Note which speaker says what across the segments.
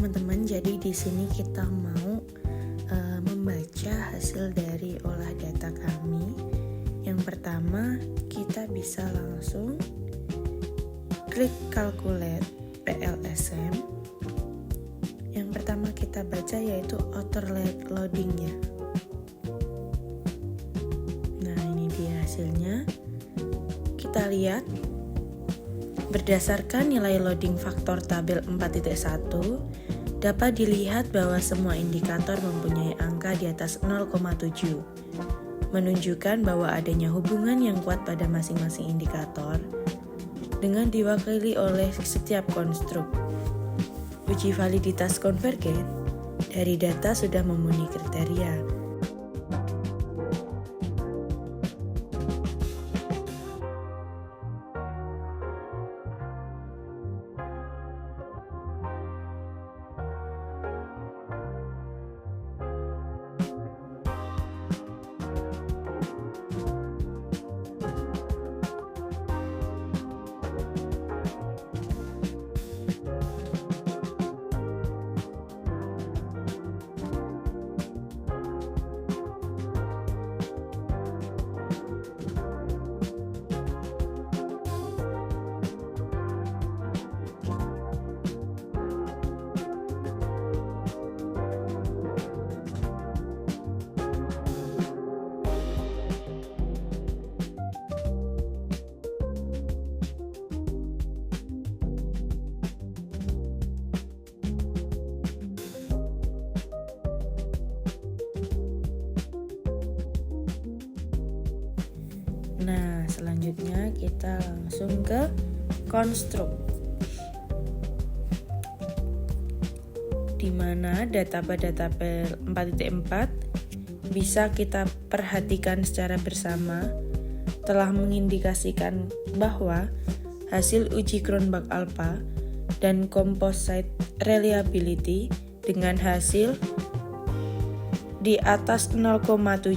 Speaker 1: teman-teman, jadi di sini kita mau membaca hasil dari olah data kami. Yang pertama, kita bisa langsung klik calculate PLSM. Yang pertama kita baca yaitu auto loadingnya. Nah, ini dia hasilnya. Kita lihat berdasarkan nilai loading faktor tabel 4.1, dapat dilihat bahwa semua indikator mempunyai angka di atas 0,7, menunjukkan bahwa adanya hubungan yang kuat pada masing-masing indikator dengan diwakili oleh setiap konstruk. Uji validitas konvergen dari data sudah memenuhi kriteria. Nah, selanjutnya kita langsung ke konstruk, di mana data pada tabel 4.4 bisa kita perhatikan secara bersama telah mengindikasikan bahwa hasil uji Cronbach alpha dan composite reliability dengan hasil di atas 0,7.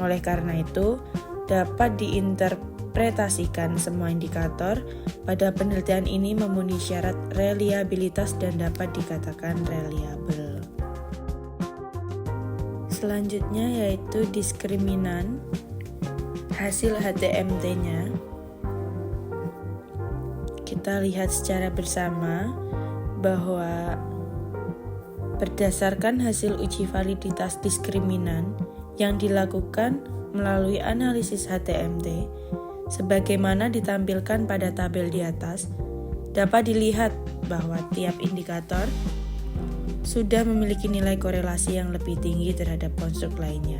Speaker 1: Oleh karena itu, dapat diinterpretasikan semua indikator pada penelitian ini memenuhi syarat reliabilitas dan dapat dikatakan reliable. Selanjutnya yaitu diskriminan hasil HTMT-nya. Kita lihat secara bersama bahwa berdasarkan hasil uji validitas diskriminan yang dilakukan melalui analisis HTMT, sebagaimana ditampilkan pada tabel di atas, dapat dilihat bahwa tiap indikator sudah memiliki nilai korelasi yang lebih tinggi terhadap konstruk lainnya.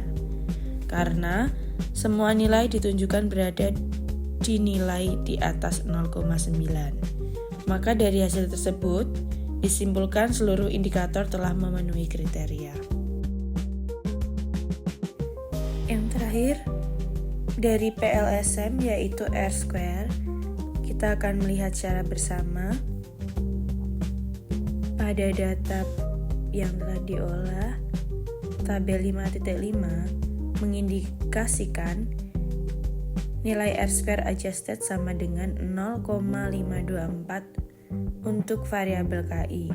Speaker 1: Karena semua nilai ditunjukkan berada di nilai di atas 0,9. Maka dari hasil tersebut, disimpulkan seluruh indikator telah memenuhi kriteria. Yang terakhir, dari PLSM yaitu R-square, kita akan melihat secara bersama pada data yang telah diolah. Tabel 5.5 mengindikasikan nilai R-square adjusted sama dengan 0,524 untuk variabel KI.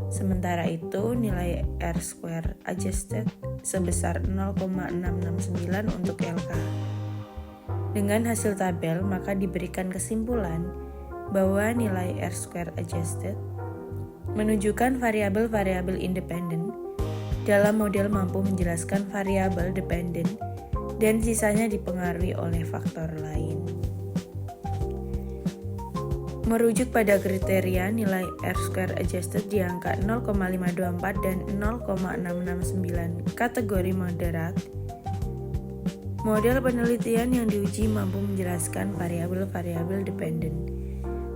Speaker 1: Sementara itu, nilai R-square adjusted sebesar 0,669 untuk LK. Dengan hasil tabel, maka diberikan kesimpulan bahwa nilai R-square adjusted menunjukkan variabel-variabel independen dalam model mampu menjelaskan variabel dependen dan sisanya dipengaruhi oleh faktor lain. Merujuk pada kriteria, nilai R-square adjusted di angka 0,524 dan 0,669 kategori moderat. Model penelitian yang diuji mampu menjelaskan variabel-variabel dependen,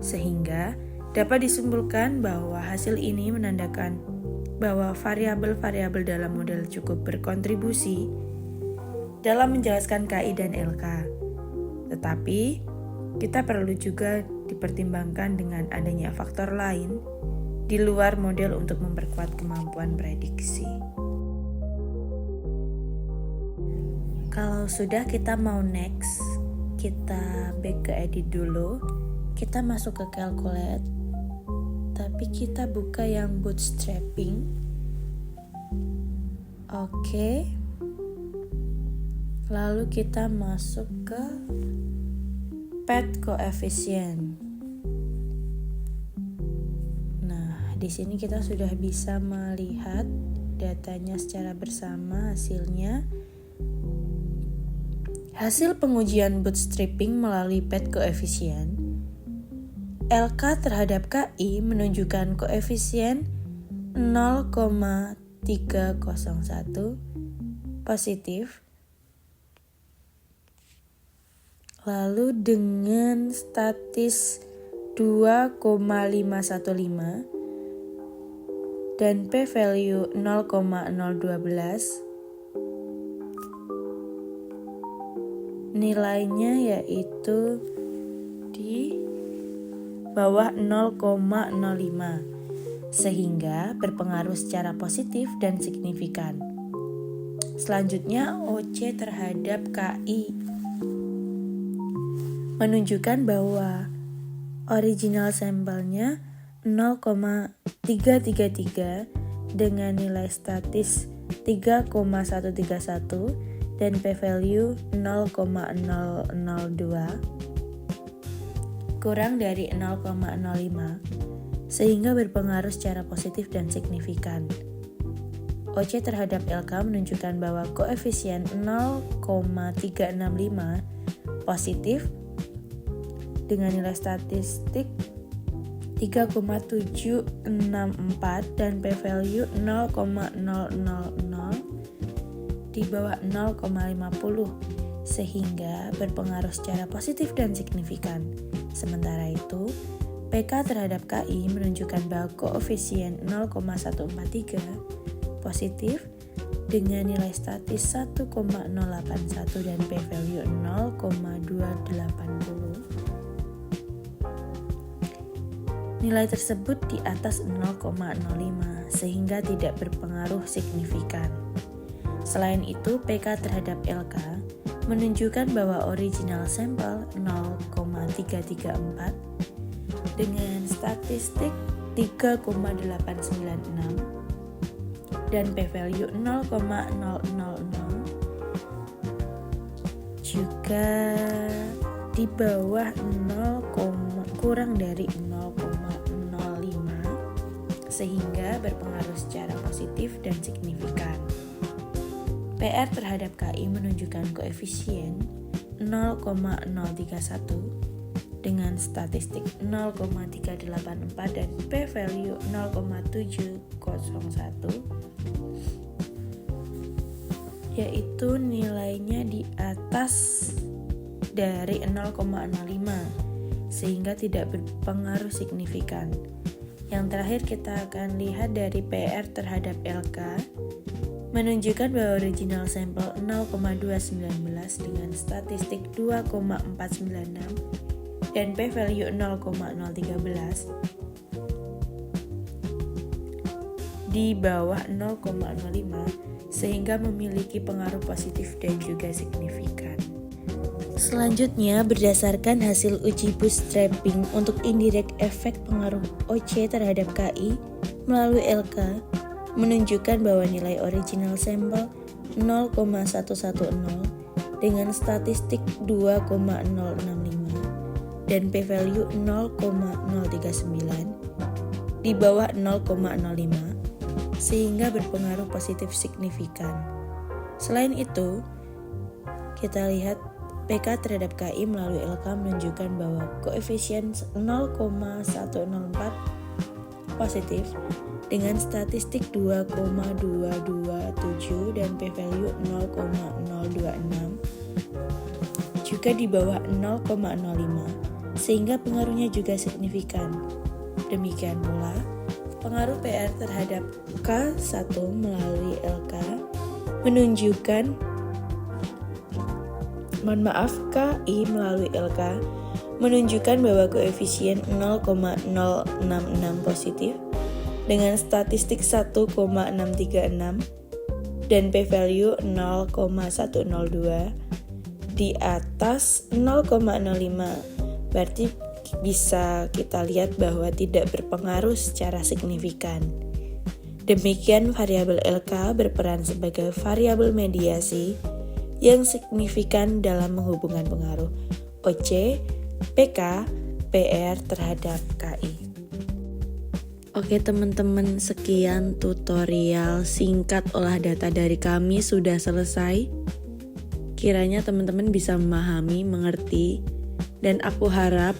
Speaker 1: sehingga dapat disimpulkan bahwa hasil ini menandakan bahwa variabel-variabel dalam model cukup berkontribusi dalam menjelaskan KI dan LK. Tetapi, kita perlu juga dipertimbangkan dengan adanya faktor lain di luar model untuk memperkuat kemampuan prediksi. Kalau sudah, kita mau next, kita back ke edit dulu, kita masuk ke calculate, tapi kita buka yang bootstrapping. Oke. Lalu kita masuk ke path coefficient. Nah, di sini kita sudah bisa melihat datanya secara bersama hasilnya. Hasil pengujian bootstrapping melalui path coefficient, LK terhadap KI menunjukkan koefisien 0,301 positif. Lalu dengan statis 2,515 dan p-value 0,012, nilainya yaitu di bawah 0,05, sehingga berpengaruh secara positif dan signifikan. Selanjutnya OC terhadap KI menunjukkan bahwa original sampelnya 0,333 dengan nilai statis 3,131 dan p-value 0,002 kurang dari 0,05, sehingga berpengaruh secara positif dan signifikan. OC terhadap LK menunjukkan bahwa koefisien 0,365 positif dengan nilai statistik 3,764 dan p-value 0,000 di bawah 0,50, sehingga berpengaruh secara positif dan signifikan. Sementara itu, PK terhadap KI menunjukkan bahwa koefisien 0,143 positif dengan nilai statis 1,081 dan p-value 0,280. Nilai tersebut di atas 0,05 sehingga tidak berpengaruh signifikan. Selain itu, PK terhadap LK menunjukkan bahwa original sampel 0,334 dengan statistik 3,896 dan p-value 0,000 juga di bawah 0, kurang dari 0,05, sehingga berpengaruh secara positif dan signifikan. PR terhadap KI menunjukkan koefisien 0,031 dengan statistik 0,384 dan p-value 0,701, yaitu nilainya di atas dari 0,05 sehingga tidak berpengaruh signifikan. Yang terakhir kita akan lihat dari PR terhadap LK menunjukkan bahwa original sampel 0,219 dengan statistik 2,496 dan p-value 0,013 di bawah 0,05 sehingga memiliki pengaruh positif dan juga signifikan. Selanjutnya, berdasarkan hasil uji bootstrapping untuk indirect efek pengaruh OC terhadap KI melalui LK menunjukkan bahwa nilai original sampel 0,110 dengan statistik 2,065 dan p-value 0,039 di bawah 0,05 sehingga berpengaruh positif signifikan. Selain itu, kita lihat PK terhadap KI melalui LK menunjukkan bahwa koefisien 0,104 positif dengan statistik 2,227 dan p-value 0,026 juga di bawah 0,05 sehingga pengaruhnya juga signifikan. Demikian pula pengaruh PR terhadap K1 melalui LK menunjukkan KI melalui LK menunjukkan bahwa koefisien 0,066 positif dengan statistik 1,636 dan p-value 0,102 di atas 0,05, berarti bisa kita lihat bahwa tidak berpengaruh secara signifikan. Demikian variabel LK berperan sebagai variabel mediasi yang signifikan dalam menghubungkan pengaruh OC, PK, PR terhadap KI. Oke teman-teman, sekian tutorial singkat olah data dari kami sudah selesai. Kiranya teman-teman bisa memahami, mengerti, dan aku harap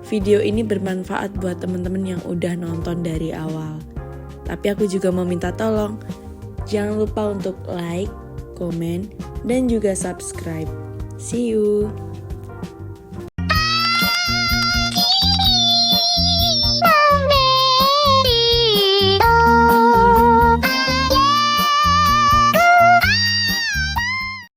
Speaker 1: video ini bermanfaat buat teman-teman yang udah nonton dari awal. Tapi aku juga mau minta tolong, jangan lupa untuk like, komen, dan juga subscribe. See you!